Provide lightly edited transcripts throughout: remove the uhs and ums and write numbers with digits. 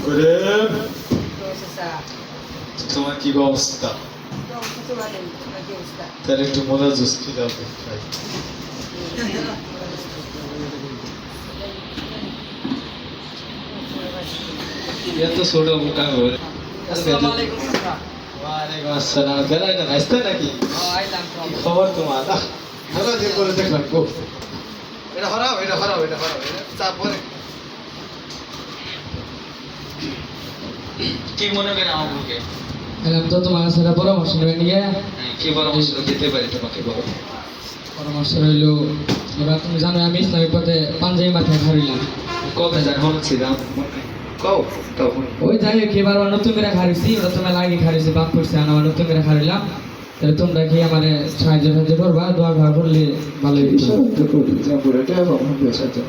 করে তোমার কি অবস্থা? তাহলে একটু মজা জুস খেতে হবে। এত ছোট মোটা হবে। ওয়ালাইকুম আসসালাম। বেলায় না আসতে নাকি? খবর তোমার? ভালো যে করে দেখলাম গো। এটা হরাও। তারপরে কি মনে করে আমাকে? এলাম তো তোমার কাছে একটা পরামর্শ নেবেন নিয়ে। কি পরামর্শ দিতে পারি তোমাকে বলো? পরামর্শ রইল, এবার তুমি জানো আমি ইসলামিক পথে পাঞ্জাবি মাথায় হারিলাম। কবে জান হচ্ছিলাম কও তখন ওই যাই হোক এবার আবার নতুন করে হারিয়েছি, ওরা তোমার লাগে হারিয়েছি বাপ করছে আবার নতুন করে হারিলাম। তাহলে তোমরা কি আমার সাহায্য করবা? দোয়া ঘর করলে ভালো হতো।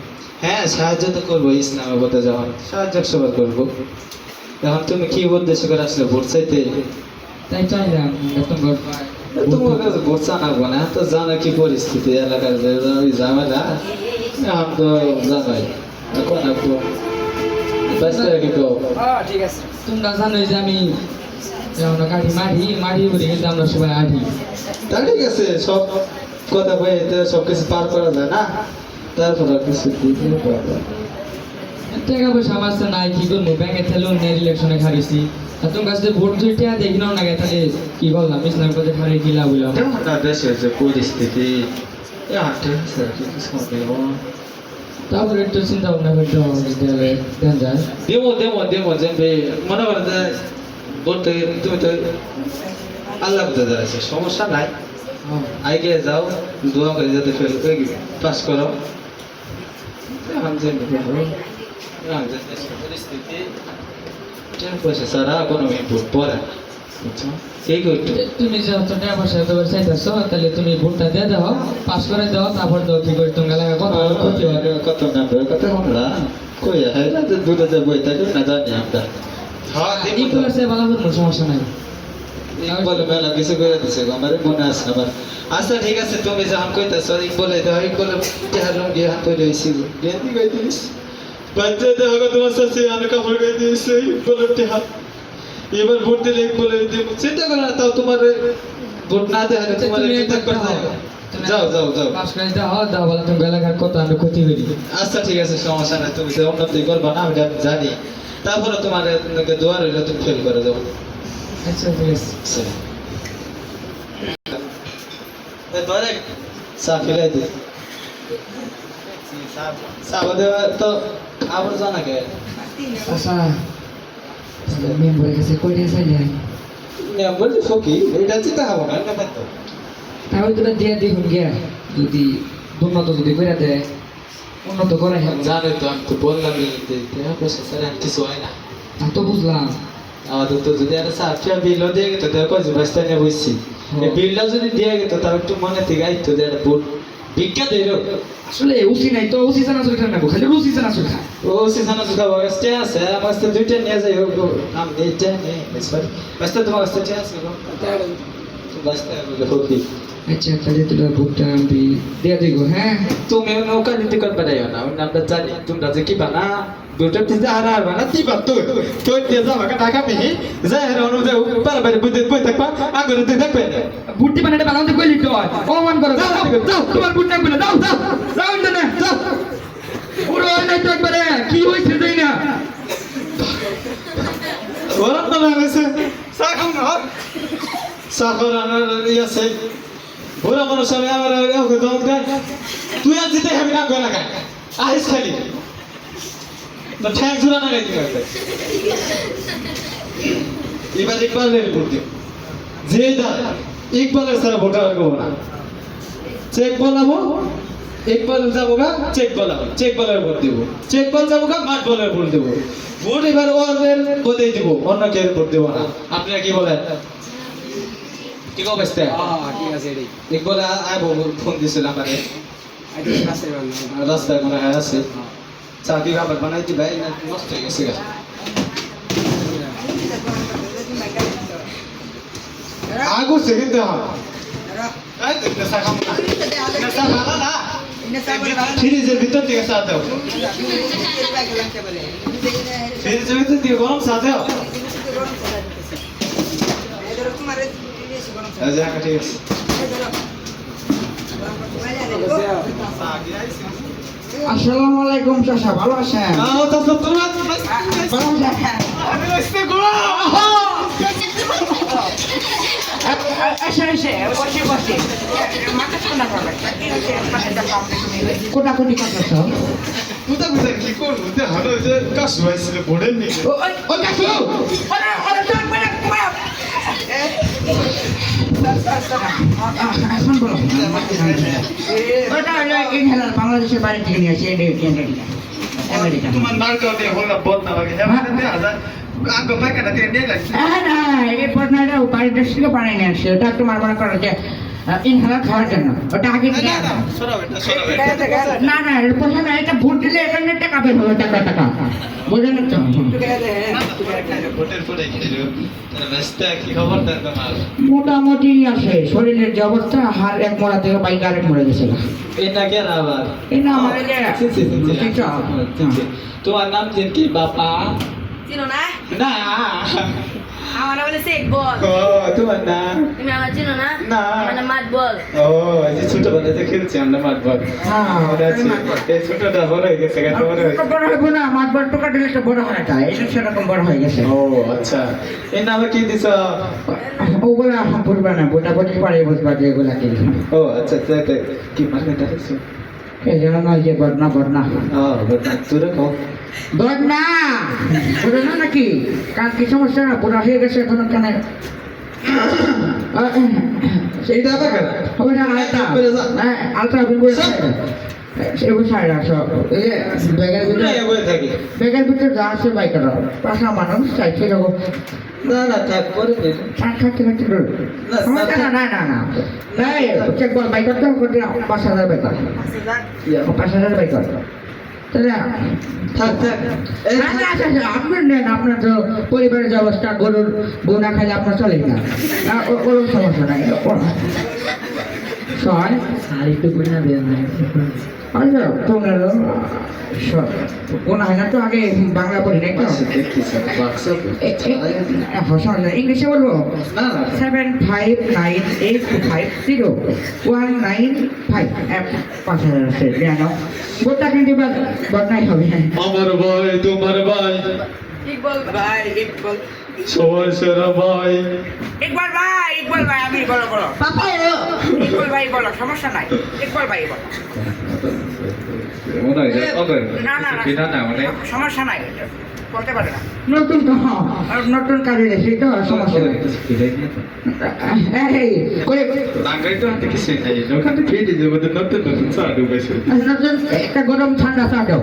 হ্যাঁ, সাহায্য তো করবো। ইসলামের পথে যাওয়ার সাহায্য সবার করবো। এখন তুমি কি উদ্দেশ্য করে আসলে ভোট চাইতে? তাই চাইলাম তোমার কাছে ভোট চানাবো না, তো জানো কি পরিস্থিতি এলাকার ওই ঝামেলা। এখন তো জানাই এখন একটু ঠিক আছে। তোমরা জানোই যে আমি কাঠি মাটি বলি, কিন্তু আমরা সবাই আঠি। তা ঠিক আছে, সব কথা বলতে সব কিছু পার করা যায় না। তারপর কিছু টাকা পয়সা আমার কাছে নাই, কি করবো? ব্যাংকে থেকে লোন নিয়ে ইলেকশনে হারিয়েছি। আর তোমার কাছে ভোট যদি দেখি নাও না, তাহলে কি করলাম? ইসলামের পথে হারিয়ে কি লাভ হইলাম? দেশের যে পরিস্থিতি, তারপরে একটু চিন্তা ভাবনা করতে হবে, দেন যায়। দেবো যে মনে করো যে বলতে তুমি তো আল্লাহ বুঝতে আছে, সমস্যা নাই। আগে যাও, দোয়া করে যাতে পাস করো। এখন যে পরিস্থিতি পয়সা ছাড়া কোনো ভোট পড়ে না। তুমি যেহেতু টাকা পয়সা এতবার চাইতেছো, তাহলে তুমি ভোটটা দিয়ে দাও, পাস করে দাও, তারপর দাও কি করে তোমার এলাকা কত ক্ষতি হয়। কত না কত আমরা কই হয় না, দূরে যে বই থাকে না জানি আমরা। ভালো কোনো সমস্যা নাই। বলে মেলা কিছু করে দিছে আমার মনে আছে আমার। আচ্ছা ঠিক আছে, তুমি যখন কইতেছো বলে দাও, বলে গিয়ে হাত ধরে হয়েছিল গেন্দি গাই দিস বাচ্চা দেখো তোমার সাথে আমি কাপড় গাই দিয়েছি বলে হাত। এবার ভোট দিলে বলে চিন্তা করো না, তাও তোমার ভোট না দেওয়া তোমার যাও পাস করে দাও বলে তুমি এলাকার কত আমি ক্ষতি করি। আচ্ছা ঠিক আছে, সমস্যা নাই। তুমি যে উন্নতি করবা না আমি জানি, তারপরে তোমার দোয়া রইল, তুমি ফেল করে দেবো। আচ্ছা ঠিক আছে। চা ফেলাই দে, চা দেওয়া তো আবার জানা কে। আচ্ছা মেম্বারের কাছে কই দিয়ে চাইলেন? মেম্বার যে ফকি এটা চিন্তা খাবো না, তো তাহলে তোরা দিয়ে দেখুন গিয়া, যদি উন্নত যদি করে দেয়, উন্নত করে জানে তো। আমি তো বললাম কিছু হয় না। আমি তো বুঝলাম। আমাদের তো যদি একটা সার্ফিয়া বিলও দিয়ে গেত, দেখো যে বাস্তা নিয়ে বসছি, এই বিলটা যদি দিয়ে গেত তাও একটু মনে থেকে আইতো যে একটা ভোট ভিক্ষা দেয়। আসলে উসি নাই তো, উসি জানা চুল খান না, খালি উসি জানা চুল খায়। ও সিসানা সুদা বাস্তে আছে, আমার কাছে দুইটা নিয়ে যাই হোক। আমি এইটা নেই বাস্তা, তোমার কাছে আছে বাস্তা হোক। আচ্ছা তাহলে তোরা ভোটটা আমি দিয়ে দিব। হ্যাঁ তুমি নৌকা নীতি করবে না, ওই নামটা জানি। তোমরা যে কি বানা দুটো তিনটা হারার বানা কি বাত তো দিয়ে যাও আমাকে টাকা মিহি যাই হার অনুযায়ী বারবার বুঝতে বই থাকবা আগুন তুই দেখবে না। ভোটটি বানাতে বানাতে কইলি তো অপমান করো। যাও তোমার ভোট লাগবে না, যাও না যাও। পুরো নাই তো একবারে কি হইছে যাই না। ওরা তো লাগছে সাখাম না সাখর আনার ইয়াছে ওরা মানুষ আমি আমার ওকে দম দেয়। তুই আজ দিতে হবে না গলা গায় আইস খালি তো ঠ্যাং ঝুরা না গাইতে পারবে। এবার ইকবালের ভোট দিও, যে দা ইকবালের সারা ভোটার করবো না। চেক বলাবো ইকবাল যাবো গা, চেক বলাবো চেক বলের ভোট দিব। চেক বল যাবো গা, মাঠ বলের ভোট দেবো। ভোট এবার ওদের ভোটেই দিব, অন্য কেউ ভোট দেবো না। আপনারা কি বলেন? ঠিক অবস্থা? ঠিক আছে রে। ইকবাল আইবো ফোন দিছিল আমারে রাস্তায় মনে হয় আছে। চাকরি খাবার বানাই দিবা, নষ্ট হয়ে গেছে গা। আগো সেকেন্ড দেওয়া ফ্রিজের ভিতর থেকে চা দাও। ফ্রিজ ভিতরে দিয়ে গরম চা দাও আচ্ছা ঠিক আছে আসসালামু আলাইকুম চাচা, ভালো আছেন? আও তো তোমরা ভালো আছেন? আমি আসতে গো কোটাকুটি করতেছ? কোথা কোথা কি করবো যে হালো যে কাশ হয়েছিল বোর্ডের নিয়ে ও কাকু, এখন বলো। ওটা হলো ইনহেলার, বাংলাদেশের বাইরে থেকে নিয়ে আসি, আমেরিকা। তোমার নারকেল দিয়ে হলো বন্ধ লাগে যেমন হাজার আগে পায়খানা দিয়ে নিয়ে লাগছে না, এই পটনাটা বাইরের দেশ থেকে বানিয়ে নিয়ে আসছে। ওটা একটু মারমার করা যে ইনহেলার খাওয়ার জন্য, ওটা আগে থেকে না না প্রথমে এটা ভোট দিলে এখানে টাকা বের হবে, টাকা টাকা বুঝলেন তো? ভোটের পরে খেলো রাস্তা কি খবর দেন তোমার মোটামুটি আছে, শরীরের যে অবস্থা, হার এক মোড়া থেকে বাইক আরেক মরে গেছে। এটা কেন আবার এই না আমার এই যে তোমার নাম কি বাপা চিনো না? না আমার নাম হলো শেখ বল। ও তোমার নাম তুমি আমার চিনো না? না। আমার নাম মাত বল। ও এই যে ছোটবেলাতে খেলছি আমরা মাঠবল এই ছোটটা বড় হয়ে গেছে কত বড় হয়েছে বড় হইব না, মাতবার টোকা দিলে তো বড় হয় না, এটা সেরকম বড় হয়ে গেছে। ও আচ্ছা এই নামে কি দিছ ওগুলা বলবা না, বোটা বলতে পারে, বুঝবা যে এগুলা কি। ও আচ্ছা তাই কি মানে দাঁড়িয়েছো এই যেন নয় যে বদনা বদনা ও বদনা তুই কো বদনা বদনা নাকি কার কি সমস্যা, বুড়া হয়ে গেছে এখন কেন? সেইটা আবার কেন ওইটা আলতা, আলতা বিল সেগুলো সাড়ে রাখছো। এই যে ব্যাগের ভিতরে, বলে থাকি ব্যাগের ভিতরে যা আছে বাইকের পাশা মানুষ চাইছে যখন না না থাক পরে খাচ্ছে খাচ্ছে না না না না তাই চেক বল বাইক করতে করতে 5,000 বেকার, 5,000 বেকার। তাহলে থাক থাক আচ্ছা আচ্ছা আচ্ছা, আপনার নেন, আপনার তো পরিবারের যে অবস্থা, গরুর বউ না খাইলে আপনার চলে না, ওরকম সমস্যা নাই। ছয় আরেকটু করে না দেন না, আচ্ছা 15 কোন হয় না তো, আগে বাংলা পড়ি নাকি ইংলিশে বলবো? না না 7598501955 5,000 আছে জানো, গোটা কিন্তু বদনাই হবে। আমার ভাই তোমার ভাই ইকবাল ভাই, ইকবাল। সবাই সেরা ভাই ইকবাল ভাই, ইকবাল ভাই, আমি বলো বলো পাপা ইকবাল ভাই বলো, সমস্যা নাই, ইকবাল ভাই বলো। মনে হয় না না কি না না মানে সমস্যা নাই, বলতে পারে না। নতুন তো নতুন কাজে গেছি তো, সমস্যা নেই। এই করে টাঙ্গাই তো হাতে কিছু নাই ওখানে খেয়ে দিয়ে যাবো নতুন নতুন চা ঢুকেছে নতুন একটা গরম ঠান্ডা চা দাও,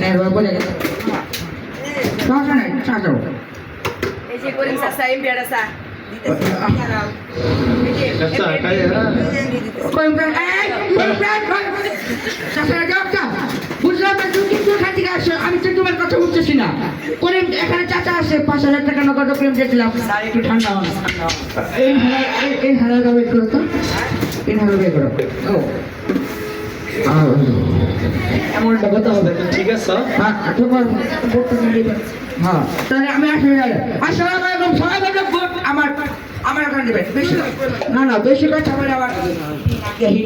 নেরবা বলে গেছে সমস্যা নাই, চা দাও। এই যে করিম চাচা, এই পেয়ারা চা দিতেছে। চা খাই কইম বুঝলাম না, তুমি কিন্তু এখান থেকে আসো, আমি তো তোমার কথা বুঝতেছি না। করিম এখানে চাচা আছে, 5,000 টাকা নগদ প্রেম দিয়েছিলাম, একটু ঠান্ডা হয়। এই হারাটা বের করো তো, এই হারা বের করো। ও এমনটা কথা হবে, ঠিক আছে হ্যাঁ তোমার হ্যাঁ, তাহলে আমি আসসালামু আলাইকুম, সবাই বলবেন ভোট আমার আমার ওখানে দেবেন, বেশি না না বেশি কথা বলে আবার হিট